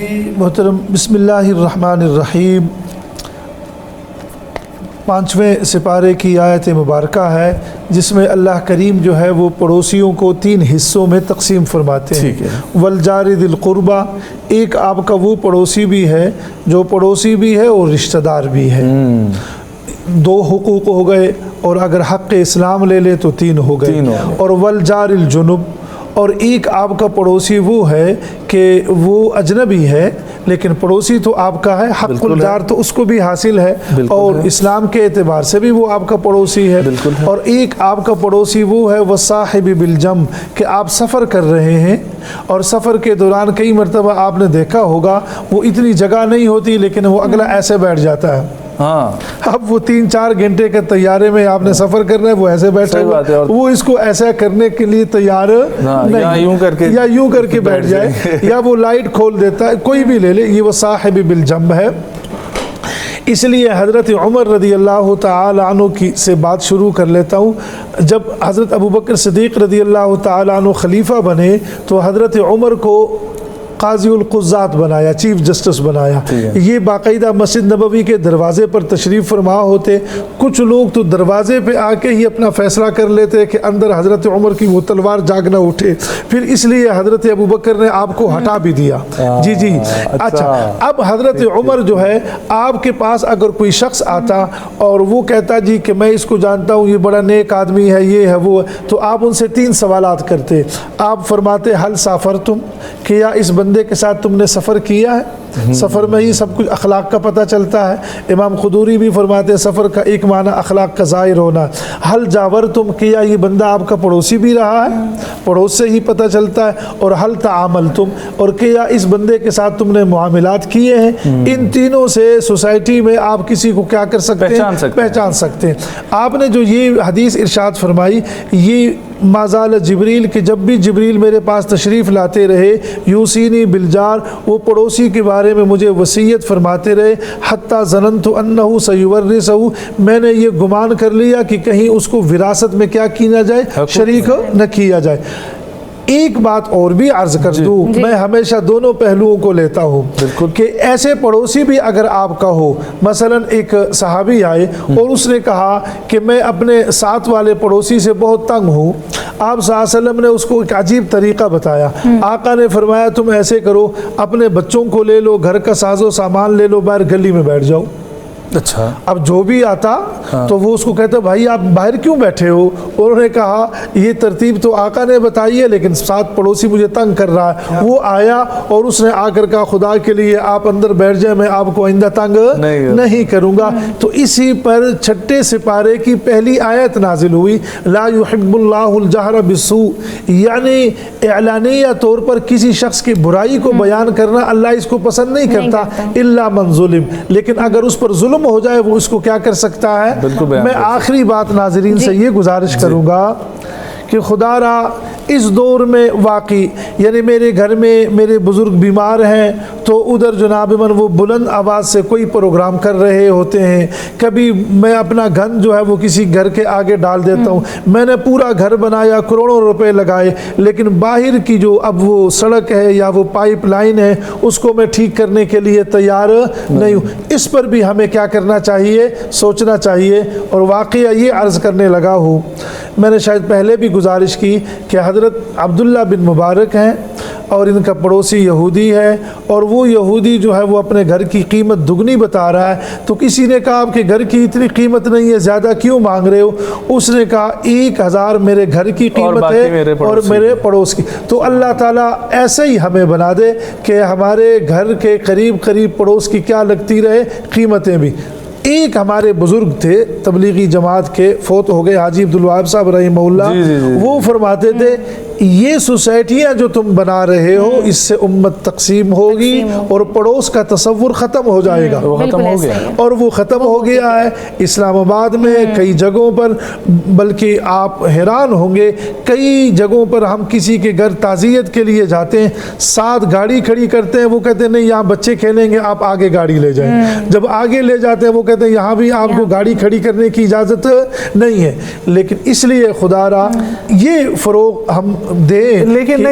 محترم بسم اللہ الرحمن الرحیم 5ویں سپارے کی آیت مبارکہ ہے جس میں اللہ کریم جو ہے وہ پڑوسیوں کو 3 حصوں میں تقسیم فرماتے ہیں۔ والجار ذی القربہ، ایک آپ کا وہ پڑوسی بھی ہے جو پڑوسی بھی ہے اور رشتہ دار بھی ہے، 2 حقوق ہو گئے، اور اگر حق اسلام لے لے تو 3 ہو گئے۔ اور والجار الجنب، اور ایک آپ کا پڑوسی وہ ہے کہ وہ اجنبی ہے لیکن پڑوسی تو آپ کا ہے، حق الجار تو اس کو بھی حاصل ہے اور اسلام کے اعتبار سے بھی وہ آپ کا پڑوسی ہے۔ اور ایک آپ کا پڑوسی وہ ہے وصاحب بالجنب، کہ آپ سفر کر رہے ہیں اور سفر کے دوران کئی مرتبہ آپ نے دیکھا ہوگا وہ اتنی جگہ نہیں ہوتی لیکن وہ اگلا ایسے بیٹھ جاتا ہے۔ اب وہ 3-4 گھنٹے کے طیارے میں آپ نے سفر کرنا ہے، وہ ایسے بیٹھا ہوا ہے، وہ اس کو ایسا کرنے کے لیے تیار نہیں، یا یوں کر کے بیٹھ جائے، یا وہ لائٹ کھول دیتا ہے، کوئی بھی لے لے، یہ وہ صاحب بالجنب ہے۔ اس لیے حضرت عمر رضی اللہ تعالی عنہ کی سے بات شروع کر لیتا ہوں۔ جب حضرت ابوبکر صدیق رضی اللہ تعالی عنہ خلیفہ بنے تو حضرت عمر کو قاضی القضات بنایا، چیف جسٹس بنایا۔ یہ باقاعدہ مسجد نبوی کے دروازے پر تشریف فرما ہوتے، کچھ لوگ تو دروازے پہ آ کے ہی اپنا فیصلہ کر لیتے کہ اندر حضرت عمر کی وہ تلوار جاگ نہ اٹھے، پھر اس لیے حضرت ابوبکر نے آپ کو ہٹا بھی دیا۔ جی اچھا، اب حضرت عمر جو ہے آپ کے پاس اگر کوئی شخص آتا اور وہ کہتا جی کہ میں اس کو جانتا ہوں، یہ بڑا نیک آدمی ہے، یہ ہے وہ، تو آپ ان سے 3 سوالات کرتے۔ آپ فرماتے حل سافرتم، کہ یا اس بندے کے ساتھ تم نے سفر کیا ہے؟ سفر میں ہی سب کچھ اخلاق کا پتہ چلتا ہے۔ امام خدوری بھی فرماتے سفر کا ایک معنی اخلاق کا ظاہر ہونا۔ حل جاورتم، کہ یا یہ بندہ آپ کا پڑوسی بھی رہا ہے، پڑوس سے ہی پتہ چلتا ہے۔ اور حل تعاملتم، اور کہ یا اس بندے کے ساتھ تم نے معاملات کیے ہیں۔ ان تینوں سے سوسائٹی میں آپ کسی کو کیا کر سکتے ہیں؟ پہچان سکتے ہیں۔ آپ نے جو یہ حدیث ارشاد فرمائی، یہ مازال جبریل، کہ جب بھی جبریل میرے پاس تشریف لاتے رہے، یوسینی بالجار، وہ پڑوسی کے بارے میں مجھے وصیت فرماتے رہے، حتی ظننت انہ سیورثہ، میں نے یہ گمان کر لیا کہ کہیں اس کو وراثت میں کیا کی نہ جائے، شریک نہ کیا جائے۔ ایک بات اور بھی عرض کر دوں، میں ہمیشہ دونوں پہلوؤں کو لیتا ہوں کہ ایسے پڑوسی بھی اگر آپ کا ہو، مثلا ایک صحابی آئے اور اس نے کہا کہ میں اپنے ساتھ والے پڑوسی سے بہت تنگ ہوں، آپ صلی اللہ علیہ وسلم نے اس کو ایک عجیب طریقہ بتایا۔ آقا نے فرمایا تم ایسے کرو، اپنے بچوں کو لے لو، گھر کا ساز و سامان لے لو، باہر گلی میں بیٹھ جاؤ۔ اچھا، اب جو بھی آتا تو وہ اس کو کہتا بھائی آپ باہر کیوں بیٹھے ہو؟ انہوں نے کہا یہ ترتیب تو آقا نے بتائی ہے لیکن ساتھ پڑوسی مجھے تنگ کر رہا ہے۔ وہ آیا اور اس نے آ کر کہا خدا کے لیے آپ اندر بیٹھ جائیں، میں آپ کو آئندہ تنگ نہیں کروں گا۔ تو اسی پر 6 سپارے کی پہلی آیت نازل ہوئی، لا یحب اللہ الجہر بالسوء، یعنی اعلانیہ طور پر کسی شخص کی برائی کو بیان کرنا اللہ اس کو پسند نہیں کرتا، الا من ظلم، لیکن اگر اس پر ظلم ہو جائے وہ اس کو کیا کر سکتا ہے۔ میں آخری بات ناظرین سے یہ گزارش کروں گا کہ خدا را اس دور میں واقعی، یعنی میرے گھر میں میرے بزرگ بیمار ہیں تو ادھر جناب من وہ بلند آواز سے کوئی پروگرام کر رہے ہوتے ہیں، کبھی میں اپنا گھن جو ہے وہ کسی گھر کے آگے ڈال دیتا ہوں، میں نے پورا گھر بنایا، کروڑوں روپے لگائے، لیکن باہر کی جو اب وہ سڑک ہے یا وہ پائپ لائن ہے اس کو میں ٹھیک کرنے کے لیے تیار نہیں ہوں۔ اس پر بھی ہمیں کیا کرنا چاہیے، سوچنا چاہیے۔ اور واقعہ یہ عرض کرنے لگا ہوں، میں نے شاید پہلے بھی گزارش کی کہ حضرت عبداللہ بن مبارک ہیں اور ان کا پڑوسی یہودی ہے، اور وہ یہودی جو ہے وہ اپنے گھر کی قیمت دگنی بتا رہا ہے، تو کسی نے کہا آپ کے گھر کی اتنی قیمت نہیں ہے، زیادہ کیوں مانگ رہے ہو؟ اس نے کہا 1000 میرے گھر کی قیمت ہے اور میرے پڑوس کی۔ تو اللہ تعالیٰ ایسے ہی ہمیں بنا دے کہ ہمارے گھر کے قریب پڑوس کی کیا لگتی رہے قیمتیں بھی۔ ایک ہمارے بزرگ تھے تبلیغی جماعت کے، فوت ہو گئے، حاجی عبدالوہاب صاحب رحمہ اللہ، وہ فرماتے تھے یہ سوسائٹیاں جو تم بنا رہے ہو اس سے امت تقسیم ہوگی اور پڑوس کا تصور ختم ہو جائے گا، اور وہ ختم ہو گیا ہے اسلام آباد میں کئی جگہوں پر، بلکہ آپ حیران ہوں گے کئی جگہوں پر ہم کسی کے گھر تعزیت کے لیے جاتے ہیں، ساتھ گاڑی کھڑی کرتے ہیں، وہ کہتے ہیں نہیں یہاں بچے کھیلیں گے، آپ آگے گاڑی لے جائیں، جب آگے لے جاتے ہیں وہ کہتے ہیں یہاں بھی آپ کو گاڑی کھڑی کرنے کی اجازت نہیں ہے۔ لیکن اس لیے خدا را یہ فروغ ہم دیں، لیکن نہیں